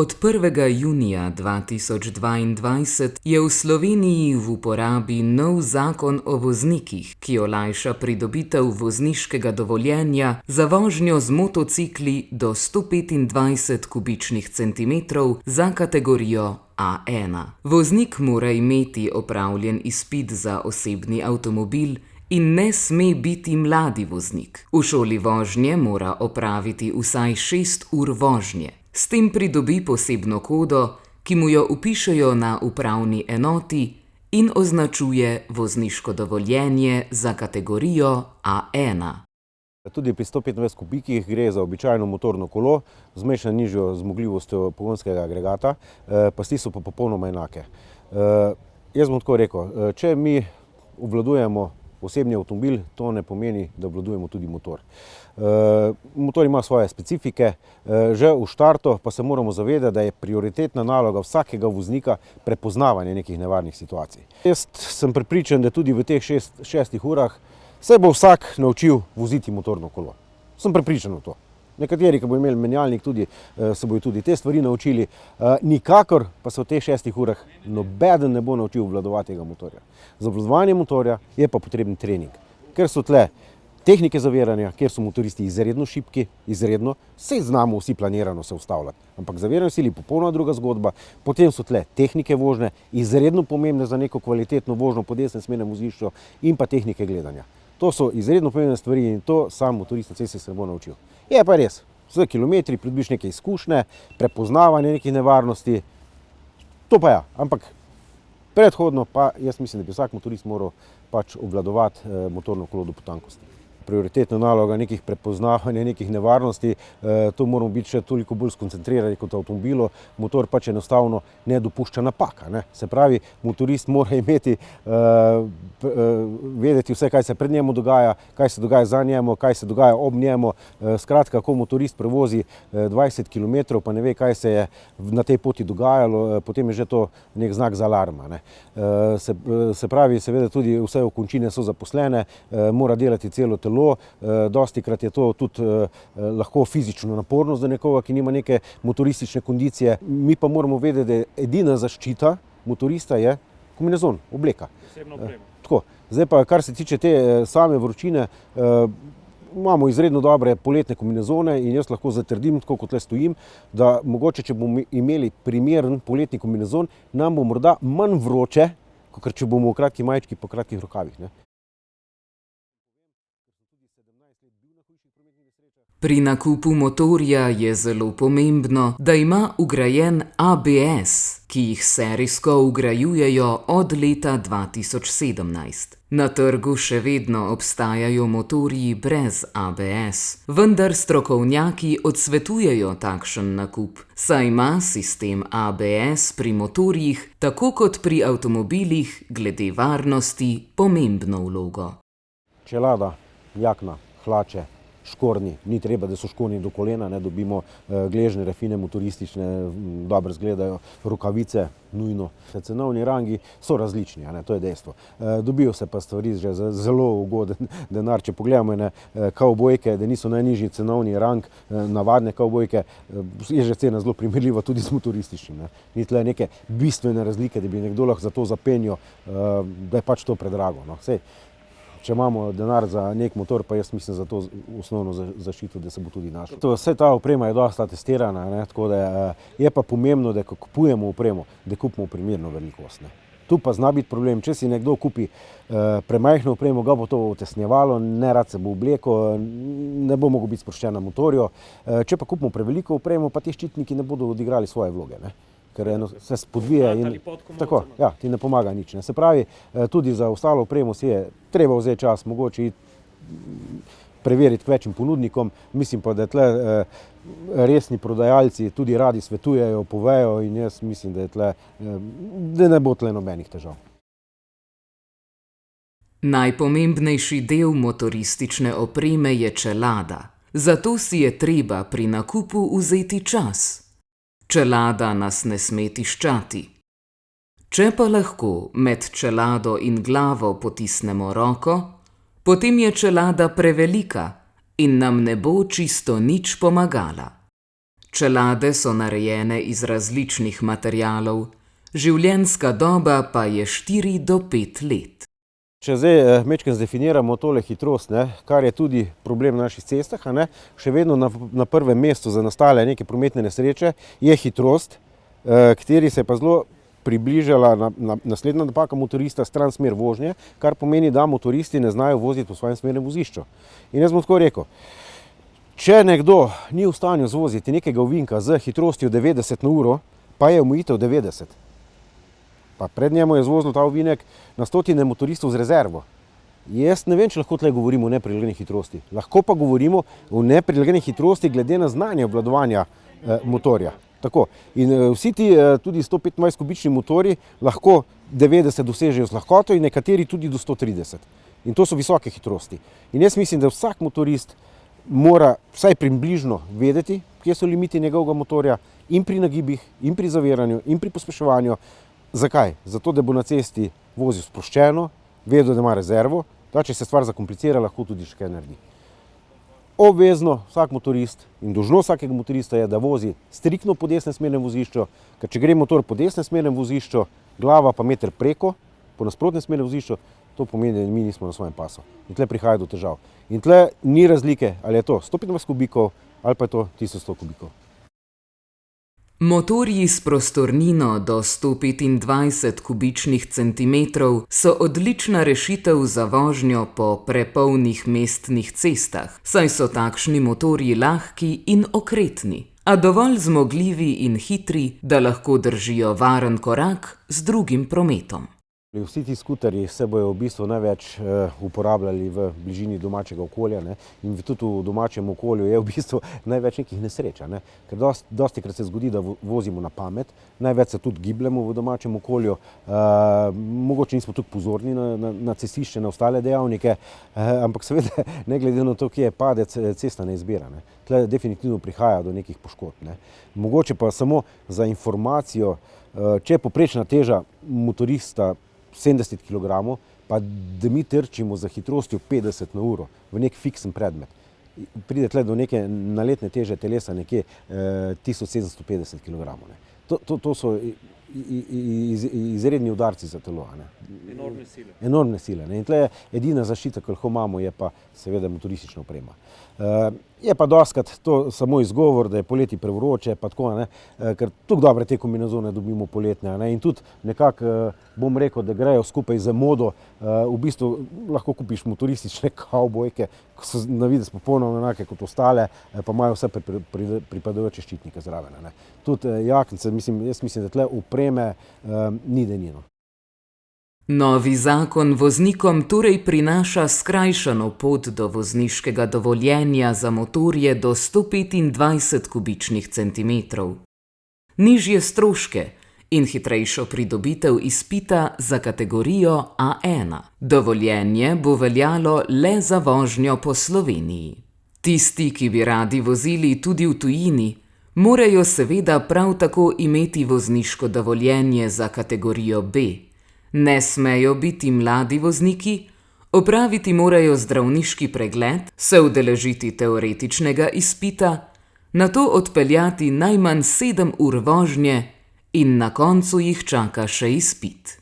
Od 1. junija 2022 je v Sloveniji v uporabi nov zakon o voznikih, ki olajša pridobitev vozniškega dovoljenja za vožnjo z motocikli do 125 kubičnih centimetrov za kategorijo A1. Voznik mora imeti opravljen izpit za osebni avtomobil in ne sme biti mladi voznik. V šoli vožnje mora opraviti vsaj 6 ur vožnje. S tem pridobi posebno kodo, ki mu jo vpišejo na upravni enoti in označuje vozniško dovoljenje za kategorijo A1. Tudi pri 125 kubikih gre za običajno motorno kolo z mešano nižjo zmogljivostjo pogonskega agregata, pasti so pa popolnoma enake. Jaz bom tako rekel, če mi obvladujemo osebni avtomobil, to ne pomeni, da obvladujemo tudi motor. Motor ima svoje specifike, že v štartu pa se moramo zavedati, da je prioritetna naloga vsakega voznika prepoznavanje nekih nevarnih situacij. Jaz sem prepričan, da tudi v teh 6 urah se bo vsak naučil voziti motorno kolo. Sem prepričan v to. Nekateri, ki bodo imeli menjalnik, se bodo tudi te stvari naučili. Nikakor pa se v teh 6 urah nobeden ne bo naučil obvladovati tega motorja. Za obvladovanje motorja je pa potreben trening, ker so tle tehnike zaviranja, kjer so motoristi izredno šibki, izredno, vse znamo vsi planirano se ustavljati, ampak zaviranje sili je popolnoma druga zgodba. Potem so tle tehnike vožnje, izredno pomembne za neko kvalitetno vožnjo po desnem smernem vozišču in pa tehnike gledanja. To so izredno pomembne stvari in to sam motorist na cesti se ne bo naučil. Je pa res, z kilometri pridobiš neke izkušnje, prepoznavanje nekih nevarnosti, to pa ja, ampak predhodno pa jaz mislim, da bi vsak motorist moral pač obvladovati motorno kolo do potankosti. Prioritetna naloga nekih prepoznavanja, nekih nevarnosti, to moramo biti še toliko bolj skoncentrirani kot avtomobilu. Motor pač enostavno ne dopušča napaka. Se pravi, motorist mora imeti, vedeti vse, kaj se pred njemu dogaja, kaj se dogaja za njemu, kaj se dogaja ob njemu. Skratka, ko motorist prevozi 20 km, pa ne ve, kaj se je na tej poti dogajalo, potem je že to nek znak za alarma. Se pravi, seveda tudi vse okončine so zaposlene, mora delati celo telo. Dostikrat je to tudi lahko fizično naporno za nekoga, ki nima neke motoristične kondicije. Mi pa moramo vedeti, da edina zaščita motorista je kombinezon, obleka. Tako. Zdaj pa, kar se tiče te same vročine, imamo izredno dobre poletne kombinezone in jaz lahko zatrdim, tako kot le stojim, da mogoče, če bomo imeli primeren poletni kombinezon, nam bo morda manj vroče, kot če bomo v kratki majčki po kratkih rokavih. Pri nakupu motorja je zelo pomembno, da ima vgrajen ABS, ki jih serijsko vgrajujejo od leta 2017. Na trgu še vedno obstajajo motorji brez ABS, vendar strokovnjaki odsvetujejo takšen nakup, saj ima sistem ABS pri motorjih, tako kot pri avtomobilih, glede varnosti pomembno vlogo. Čelada, jakna, hlače, škornji, ni treba, da so škornji do kolena, dobimo gležne, refine, motoristične, dobro izgledajo, rokavice, nujno. Cenovni rangi so različni, to je dejstvo. Dobijo se pa stvari že za zelo ugoden denar. Če pogledamo na kavbojke, da niso najnižji cenovni rang, navadne kavbojke, je že cena zelo primerljiva tudi z motorističnim. Ni tle neke bistvene razlike, da bi nekdo lahko za to zapenil, da je pač to predrago. Če imamo denar za nek motor, pa jaz mislim za to osnovno zaščito, da se bo tudi našel. Vse ta oprema je dosta testirana, tako da je pa pomembno, da ko kupujemo opremo, da kupimo primerno velikost. Tu pa zna biti problem, če si nekdo kupi premajhno opremo, ga bo to utesnjevalo, nerad se bo oblekel, ne bo mogel biti sproščen na motorju. Če pa kupimo preveliko opremo, pa ti ščitniki ne bodo odigrali svoje vloge. Ker se spodvije in tako, ti ne pomaga nič. Se pravi, tudi za ostalo opremo si je treba vzeti čas, mogoče preveriti k večjim ponudnikom. Mislim pa, da tle resni prodajalci tudi radi svetujejo, povejo in jaz mislim, da ne bo tle nobenih težav. Najpomembnejši del motoristične opreme je čelada. Zato si je treba pri nakupu vzeti čas. Čelada nas ne sme tiščati. Če pa lahko med čelado in glavo potisnemo roko, potem je čelada prevelika in nam ne bo čisto nič pomagala. Čelade so narejene iz različnih materialov, življenjska doba pa je 4 do 5 let. Če zdaj majčkeno zdefiniramo tole hitrost, kar je tudi problem na naših cestah, še vedno na prvem mestu za nastale neke prometne nesreče je hitrost, kateri se je pa zelo približala naslednja napaka motorista stran smer vožnje, kar pomeni, da motoristi ne znajo voziti po svojem smernem vozišču. In jaz bom tako rekel, če nekdo ni v stanju zvoziti nekega ovinka z hitrostjo 90 na uro, pa je omejitev 90. Pa pred njemu je zvozil ta ovinek na stotine motoristov z rezervo. Jaz ne vem, če lahko tle govorimo o neprilagojeni hitrosti. Lahko pa govorimo o neprilagojeni hitrosti glede na znanje obvladovanja motorja. Tako. In vsi ti tudi 125 kubični motorji lahko 90 dosežejo z lahkoto in nekateri tudi do 130. In to so visoke hitrosti. In jaz mislim, da vsak motorist mora vsaj približno vedeti, kje so limiti njegovega motorja in pri nagibih, in pri zaviranju, in pri pospeševanju. Zakaj? Zato, da bo na cesti vozil sproščeno, vedel, da ima rezervo, da če se stvar zakomplicira, lahko tudi še kaj naredi. Obvezno vsak motorist in dolžnost vsakega motorista je, da vozi striktno po desnem smernem vozišču, ker če gre motor po desnem smernem vozišču, glava pa meter preko, po nasprotnem smernem vozišču, to pomeni, da mi nismo na svojem pasu. In tle prihaja do težav. In tle ni razlike, ali je to 125 kubikov ali pa je to 1100 kubikov. Motorji s prostornino do 125 kubičnih centimetrov so odlična rešitev za vožnjo po prepolnih mestnih cestah, saj so takšni motorji lahki in okretni, a dovolj zmogljivi in hitri, da lahko držijo varen korak z drugim prometom. Vsi ti skuterji se bojo v bistvu največ uporabljali v bližini domačega okolja, in tudi v domačem okolju je v bistvu največ nekih nesreč, ker dostikrat se zgodi, da vozimo na pamet, največ se tudi gibljemo v domačem okolju, mogoče nismo tudi pozorni na cestišče, na ostale dejavnike, ampak seveda ne glede na to, kje je padec, cesta ne izbira. Tle definitivno prihaja do nekih poškodb. Mogoče pa samo za informacijo, če je povprečna teža motorista 70 kg, pa da mi trčimo za hitrostjo 50 na uro v nek fiksen predmet. Pride tle do neke naletne teže telesa nekje 1750 kg. To so izredni udarci za telo. Enormne sile. Enormne sile. In tle edina zaščita, ki lahko imamo, je pa seveda motoristična oprema. Je pa dostikrat to samo izgovor, da je poleti prevroče, pa tako, ker tudi dobre te kombinezone dobimo poletne. In tudi nekako bom rekel, da grejo skupaj z modo. V bistvu lahko kupiš motoristične kavbojke, ki so na videz popolnoma enake kot ostale, pa imajo vse pripadajoče ščitnike zraven. Tudi jaknice, jaz mislim, da tle opreme ni denino. Novi zakon voznikom torej prinaša skrajšano pot do vozniškega dovoljenja za motorje do 125 kubičnih centimetrov, nižje stroške in hitrejšo pridobitev izpita za kategorijo A1. Dovoljenje bo veljalo le za vožnjo po Sloveniji. Tisti, ki bi radi vozili tudi v tujini, morajo seveda prav tako imeti vozniško dovoljenje za kategorijo B. Ne smejo biti mladi vozniki, opraviti morajo zdravniški pregled, se udeležiti teoretičnega izpita, nato odpeljati najmanj 7 ur vožnje in na koncu jih čaka še izpit.